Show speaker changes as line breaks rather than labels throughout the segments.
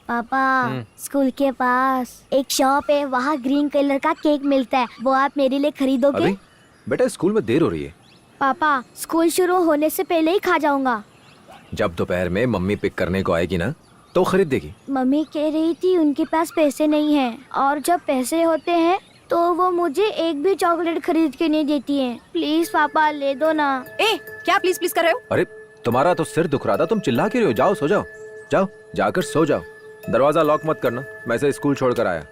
पापा स्कूल के पास एक शॉप है, वहाँ ग्रीन कलर का केक मिलता है, वो आप मेरे लिए खरीदोगे?
अभी बेटा स्कूल में देर हो रही है।
पापा स्कूल शुरू होने से पहले ही खा जाऊंगा।
जब दोपहर में मम्मी पिक करने को आएगी ना तो खरीद देगी।
मम्मी कह रही थी उनके पास पैसे नहीं हैं, और जब पैसे होते हैं तो वो मुझे एक भी चॉकलेट खरीद के नहीं देती है। प्लीज पापा ले दो ना।
ए, क्या प्लीज प्लीज कर रहे हो?
अरे तुम्हारा तो सिर दुख रहा था, तुम चिल्ला क्यों रहे हो? जाओ सो जाओ, जाओ जाकर सो जाओ। दरवाजा लॉक मत करना, मैं से स्कूल छोड़कर आया।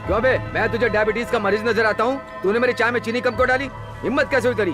क्यों बे, मैं तुझे डायबिटीज का मरीज नजर आता हूँ? तूने मेरी चाय में चीनी कम क्यों डाली? हिम्मत कैसे हुई तेरी?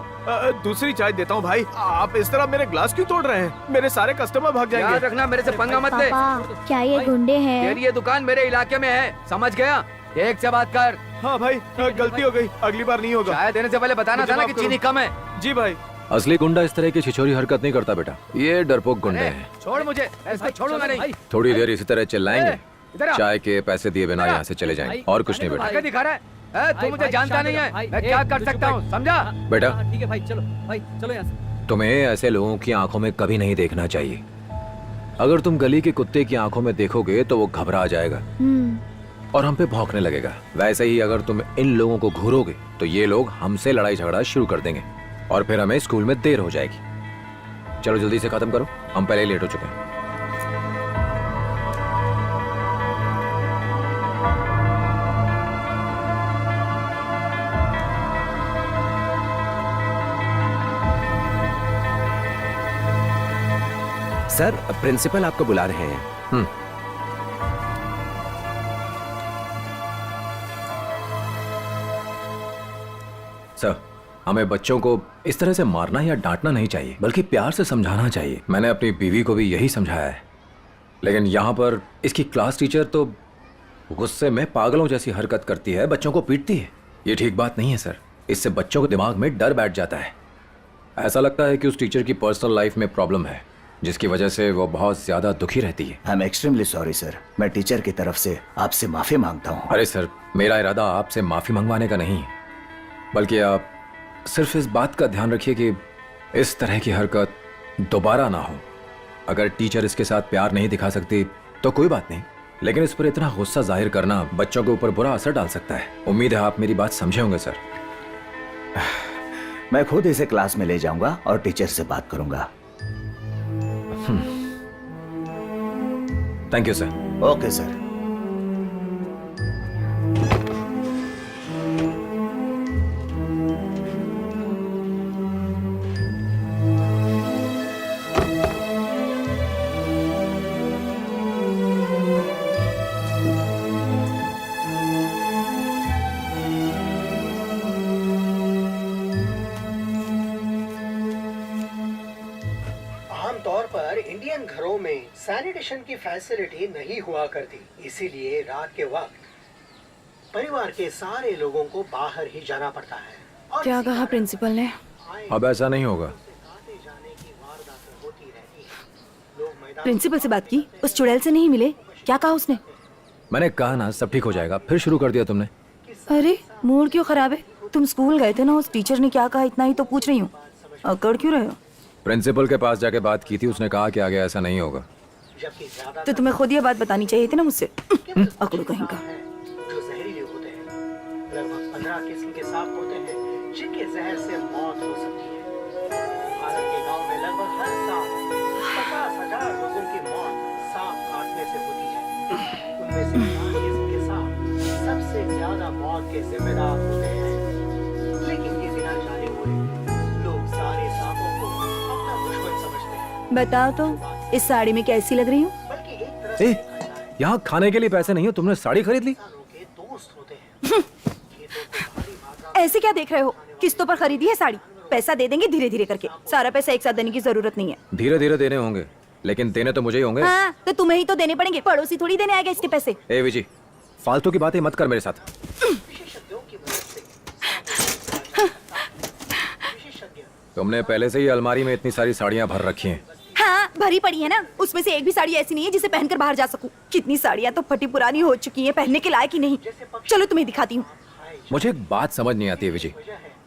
दूसरी चाय देता हूँ भाई। आप इस तरह मेरे ग्लास क्यों तोड़ रहे हैं? मेरे सारे कस्टमर भाग
याद
जाएंगे।
रखना, मेरे से पंगा मत ले।
पापा क्या ये गुंडे हैं?
तेरी ये दुकान मेरे इलाके में है, समझ गया? एक से बात कर।
हाँ भाई, गलती हो गई, अगली बार नहीं होगा।
चाय देने से पहले बताना
मुझे
था ना
माफ
कि
करो।
चीनी कम है।
जी भाई।
असली गुंडा इस तरह की छिछोरी हरकत नहीं करता बेटा, ये डरपोक गुंडे
अरे,
हैं।
छोड़ मुझे, मैं इसको छोड़ूंगा नहीं।
थोड़ी देर इसी तरह चिल्लाएंगे,
इधर आ।
चाय के पैसे दिए बिना यहाँ से चले जाएंगे, और कुछ नहीं बेटा।
आगे दिखा रहा है? तू मुझे जानता नहीं है, मैं क्या कर सकता हूँ, समझा?
बेटा
ठीक है भाई, चलो यहाँ से।
तुम्हें ऐसे लोगों की आंखों में कभी नहीं देखना चाहिए। अगर तुम गली के कुत्ते की आंखों में देखोगे तो वो घबरा जाएगा और हम पे भौंकने लगेगा। वैसे ही अगर तुम इन लोगों को घूरोगे तो ये लोग हमसे लड़ाई झगड़ा शुरू कर देंगे और फिर हमें स्कूल में देर हो जाएगी। चलो जल्दी से खत्म करो, हम पहले ही लेट हो चुके हैं।
सर, प्रिंसिपल आपको बुला रहे हैं।
सर, हमें बच्चों को इस तरह से मारना या डांटना नहीं चाहिए, बल्कि प्यार से समझाना चाहिए। मैंने अपनी बीवी को भी यही समझाया है, लेकिन यहाँ पर इसकी क्लास टीचर तो गुस्से में पागलों जैसी हरकत करती है, बच्चों को पीटती है। ये ठीक बात नहीं है सर, इससे बच्चों के दिमाग में डर बैठ जाता है। ऐसा लगता है कि उस टीचर की पर्सनल लाइफ में प्रॉब्लम है, जिसकी वजह से वो बहुत ज्यादा दुखी रहती है।
I am extremely sorry sir, मैं टीचर की तरफ से आपसे माफी मांगता हूँ।
अरे सर, मेरा इरादा आपसे माफी मंगवाने का नहीं है, बल्कि आप सिर्फ इस बात का ध्यान रखिए कि इस तरह की हरकत दोबारा ना हो। अगर टीचर इसके साथ प्यार नहीं दिखा सकती तो कोई बात नहीं, लेकिन इस पर इतना गुस्सा जाहिर करना बच्चों के ऊपर बुरा असर डाल सकता है। उम्मीद है आप मेरी बात समझे होंगे सर।
मैं खुद इसे क्लास में ले जाऊंगा और टीचर से बात करूंगा।
Thank you sir.
Okay sir.
आमतौर पर इंडियन घरों में सैनिटेशन की फैसिलिटी नहीं हुआ करती, इसीलिए रात के वक्त परिवार के सारे लोगों को बाहर ही जाना पड़ता है। और
क्या
इसी
कहा
कारण
प्रिंसिपल ने?
अब ऐसा नहीं होगा।
आते जाने की वारदातें होती रहती हैं। लोग मैदान
प्रिंसिपल से बात की? उस चुड़ैल से नहीं मिले? क्या कहा उसने?
मैंने कहा ना सब ठीक हो जाएगा, फिर शुरू कर दिया तुमने।
अरे मूड क्यों खराब है? तुम स्कूल गए थे ना, उस टीचर ने क्या कहा इतना ही तो पूछ रही हूँ। अकड़ क्यों रहे हो?
प्रिंसिपल के पास जाके बात की थी, उसने कहा कि आगे ऐसा नहीं होगा।
जबकि ज्यादा
तो तुम्हें खुद ये बात बतानी चाहिए थी ना मुझसे। अकड़ू कहीं का।
जो जहरीले होते हैं, लगभग 15 किस्म के सांप होते हैं जिनके जहर से मौत हो सकती है। भारत के गांव में लगभग हर साल 50,000 लोगों की मौत सांप काटने से होती है। उनमें से 4 किस्म के सांप सबसे ज्यादा मौत के जिम्मेदार होते हैं। लेकिन ये बिना जाने हुए लोग सारे सांपों को अपना दुश्मन समझते हैं।
बताओ तो, इस साड़ी में कैसी लग रही हूँ?
बल्कि एक तरह
ए,
से देखा जाए
यहाँ खाने के लिए पैसे नहीं हो, तुमने साड़ी खरीद ली?
इंसानों के दोस्त होते हैं। खेतों को भारी मात्रा
ऐसे क्या देख रहे हो? किस्तों पर खरीदी है साड़ी, पैसा दे देंगे धीरे धीरे करके। सारा पैसा एक साथ देने की जरूरत नहीं है।
धीरे धीरे देने होंगे, लेकिन देने तो मुझे ही होंगे।
हाँ, तो तुम्हें ही तो देने पड़ेंगे, पड़ोसी थोड़ी देने आएगा इसके पैसे।
ए विजी, फालतू की बातें मत कर मेरे साथ।
विशेषज्ञों
तुमने पहले से ही अलमारी में इतनी सारी साड़ियाँ भर रखी हैं।
हाँ भरी पड़ी है ना, उसमें से एक भी साड़ी ऐसी नहीं है जिसे पहनकर बाहर जा सकूं। कितनी साड़ियाँ तो फटी पुरानी हो चुकी हैं, पहनने के लायक ही नहीं। चलो तुम्हें दिखाती हूँ।
मुझे एक बात समझ नहीं आती है विजय,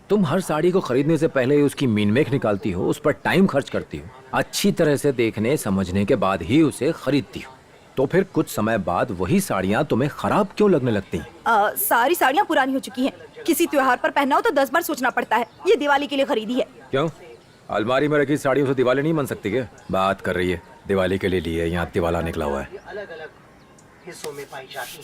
तुम हर साड़ी को खरीदने से पहले उसकी मीनमेक निकालती हो, उस पर टाइम खर्च करती हो, अच्छी तरह से देखने समझने के बाद ही उसे खरीदती हो, तो फिर कुछ समय बाद वही साड़ियाँ तुम्हें खराब क्यों लगने लगती हैं?
सारी साड़ियाँ पुरानी हो चुकी हैं। किसी त्योहार पर पहना हो तो 10 बार सोचना पड़ता है। ये दिवाली के लिए खरीदी है।
क्यों? अलमारी में रखी साड़ियों से दिवाली नहीं बन सकती क्या? बात कर रही है दिवाली के लिए ली है, यहाँ दिवाला निकला हुआ है।
अलग अलग हिस्सों में पाई जाती है।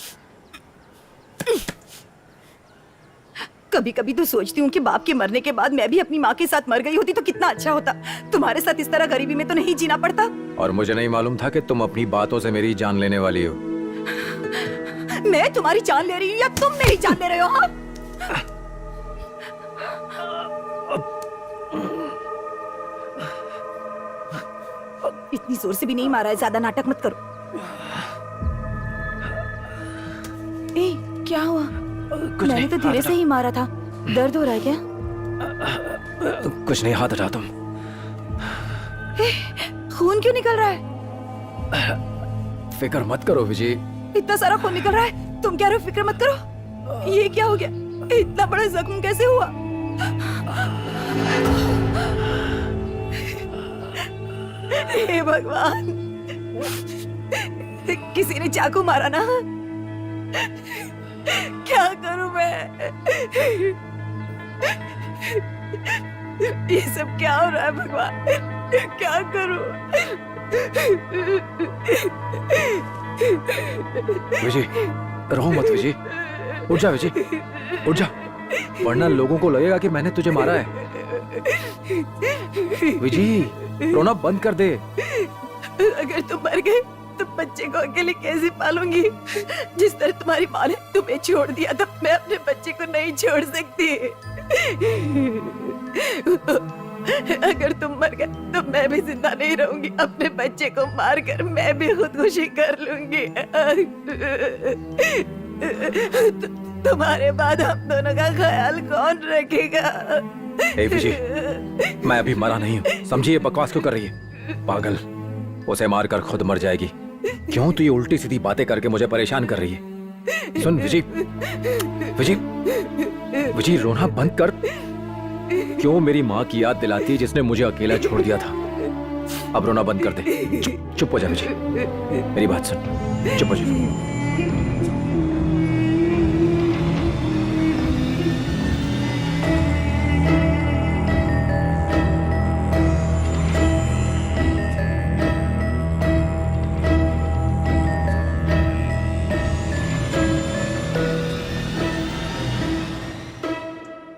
कभी कभी तो सोचती हूँ कि बाप के मरने के बाद मैं भी अपनी माँ के साथ मर गई होती तो कितना अच्छा होता। तुम्हारे साथ इस तरह गरीबी में तो नहीं जीना पड़ता।
और मुझे नहीं मालूम था कि तुम अपनी बातों से मेरी जान लेने वाली हो।
मैं तुम्हारी जान ले रही हूँ या तुम मेरी जान ले रहे हो? हाँ? इतनी जोर से भी नहीं मारा है, ज्यादा नाटक मत करो। ए, क्या हुआ? मैंने तो धीरे से ही मारा था। दर्द हो रहा है क्या?
कुछ नहीं, हाथ हटा तुम।
खून क्यों निकल रहा है?
फिक्र मत करो विजय।
इतना सारा खून निकल रहा है, तुम कह रहे हो फिक्र मत करो? ये क्या हो गया? इतना बड़ा जख्म कैसे हुआ? हे भगवान, किसी ने चाकू मारा ना? क्या करूं मैं? ये सब क्या हो रहा है भगवान? क्या करूं?
विजय रहो मत विजय, उठ जा विजय, उठ जा, वरना लोगों को लगेगा कि मैंने तुझे मारा है। विजय रोना बंद कर दे।
अगर तुम मर गए तो बच्चे को अकेले कैसे पालूंगी? जिस तरह तुम्हारी माँ ने तुम्हें छोड़ दिया था, मैं अपने बच्चे को नहीं छोड़ सकती। अगर तुम मर गए तो मैं भी जिंदा नहीं रहूंगी। अपने बच्चे को मारकर मैं भी खुदकुशी कर लूंगी। तुम्हारे बाद हम दोनों का ख्याल कौन रखेगा?
ए विजय, मैं अभी मरा नहीं हूँ, समझिए बकवास क्यों कर रही है? पागल, उसे मारकर खुद मर जाएगी। क्यों तू ये उल्टी सीधी बातें करके मुझे परेशान कर रही है? सुन विजय, विजय, विजय रोना बंद कर। क्यों मेरी माँ की याद दिलाती है जिसने मुझे अकेला छोड़ दिया था? अब रोना बंद कर दे। चुप हो जा विजय, मेरी बात सुन, चुप हो जा।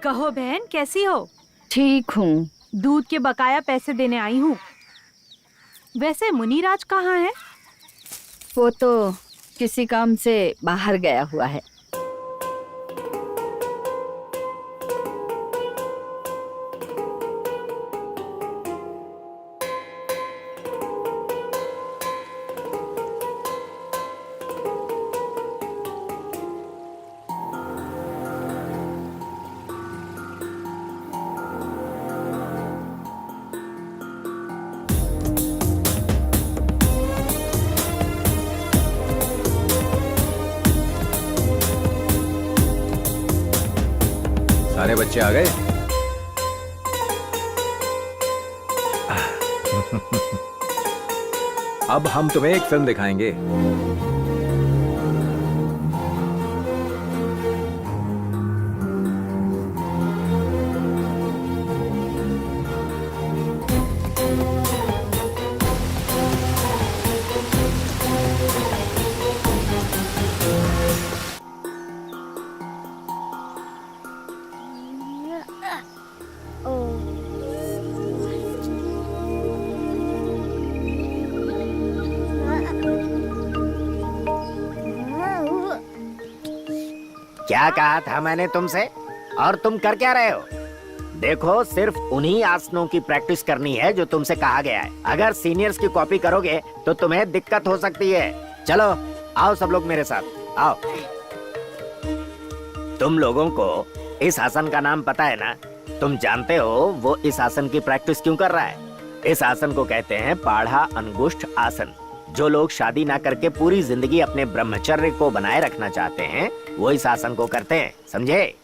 कहो बहन, कैसी हो?
ठीक हूँ।
दूध के बकाया पैसे देने आई हूँ। वैसे मुनीराज कहाँ है?
वो तो किसी काम से बाहर गया हुआ है।
सारे बच्चे आ गए? अब हम तुम्हें एक फिल्म दिखाएंगे।
क्या कहा था मैंने तुमसे? और तुम कर क्या रहे हो? देखो, सिर्फ उन्हीं आसनों की प्रैक्टिस करनी है जो तुमसे कहा गया है। अगर सीनियर्स की कॉपी करोगे तो तुम्हें दिक्कत हो सकती है। चलो आओ सब लोग मेरे साथ, आओ। तुम लोगों को इस आसन का नाम पता है ना? तुम जानते हो वो इस आसन की प्रैक्टिस क्यों कर रहा है? इस आसन को कहते हैं पाढ़ा अंगुष्ठ आसन। जो लोग शादी ना करके पूरी जिंदगी अपने ब्रह्मचर्य को बनाए रखना चाहते हैं वो इस आसन को करते हैं, समझे?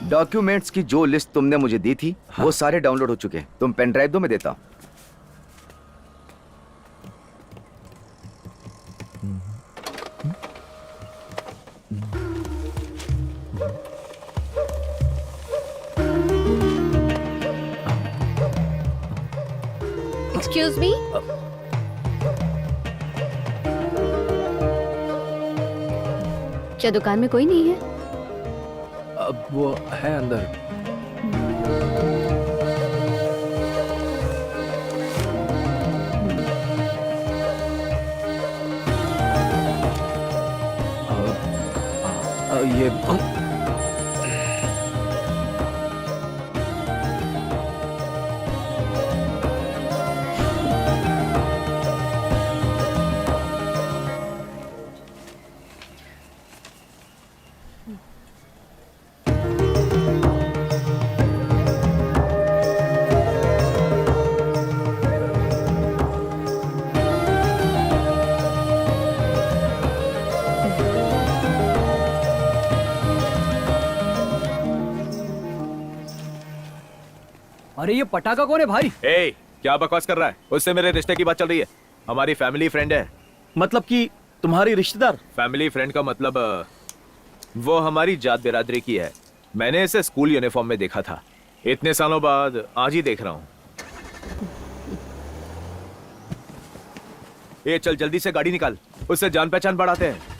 डॉक्यूमेंट्स की जो लिस्ट तुमने मुझे दी थी वो सारे डाउनलोड हो चुके हैं। तुम पेन ड्राइव दो, मैं देता हूँ।
एक्सक्यूज मी, क्या दुकान में कोई नहीं है?
अब वो है अंदर। ये
अरे ये पटाखा कौन है भाई?
ए, क्या बकवास कर रहा है? उससे मेरे रिश्ते की बात चल रही है। हमारी फैमिली फ्रेंड है।
मतलब कि तुम्हारी रिश्तेदार?
फैमिली फ्रेंड का मतलब वो हमारी जात बिरादरी की है। मैंने इसे स्कूल यूनिफॉर्म में देखा था। इतने सालों बाद आज ही देख रहा हूँ। ये चल जल्दी से गाड़ी निकाल, उससे जान पहचान बढ़ाते हैं।